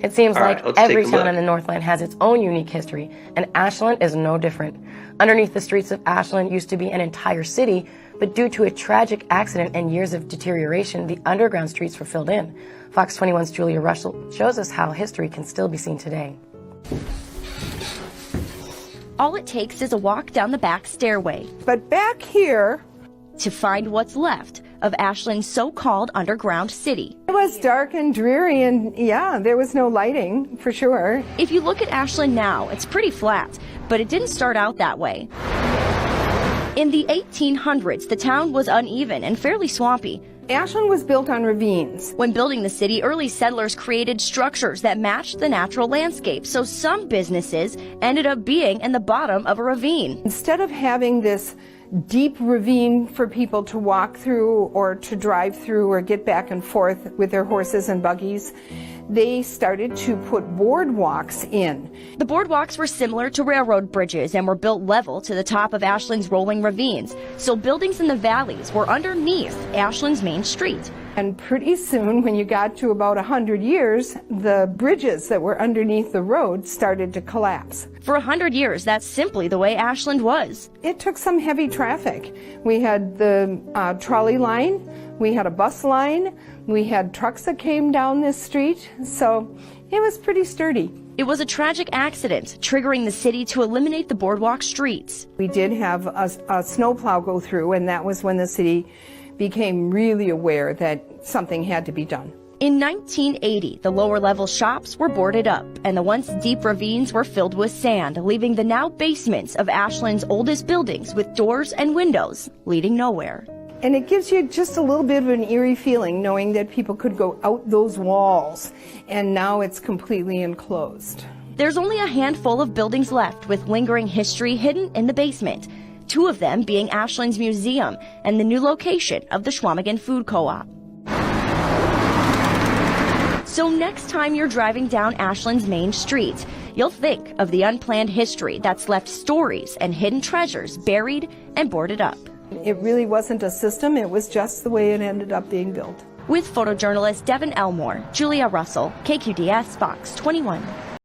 It seems All like right, let's every take a town look. in the Northland has its own unique history, and Ashland is no different. Underneath the streets of Ashland used to be an entire city, but due to a tragic accident and years of deterioration, the underground streets were filled in. Fox 21's Julia Russell shows us how history can still be seen today. All it takes is a walk down the back stairway But back here, to find what's left of Ashland's so-called underground city. it was dark and dreary, and yeah, there was no lighting, for sure. If you look at Ashland now, it's pretty flat, but it didn't start out that way. In the 1800s, the town was uneven and fairly swampy. Ashland was built on ravines. When building the city, early settlers created structures that matched the natural landscape, so some businesses ended up being in the bottom of a ravine. Instead of having this deep ravine for people to walk through or to drive through or get back and forth with their horses and buggies, they started to put boardwalks in. The boardwalks were similar to railroad bridges and were built level to the top of Ashland's rolling ravines, so buildings in the valleys were underneath Ashland's main street. And pretty soon, when you got to about 100 years, the bridges that were underneath the road started to collapse. For 100 years, that's simply the way Ashland was. It took some heavy traffic. We had the trolley line, we had a bus line, we had trucks that came down this street, so it was pretty sturdy. It was a tragic accident, triggering the city to eliminate the boardwalk streets. We did have a snowplow go through, and that was when the city became really aware that something had to be done. In 1980, the lower level shops were boarded up, and the once deep ravines were filled with sand, leaving the now basements of Ashland's oldest buildings with doors and windows leading nowhere. And it gives you just a little bit of an eerie feeling knowing that people could go out those walls, and now it's completely enclosed. There's only a handful of buildings left with lingering history hidden in the basement, two of them being Ashland's museum and the new location of the Schwamigan Food Co-op. So next time you're driving down Ashland's main street, you'll think of the unplanned history that's left stories and hidden treasures buried and boarded up. It really wasn't a system, it was just the way it ended up being built. With photojournalist Devin Elmore, Julia Russell, KQDS Fox 21.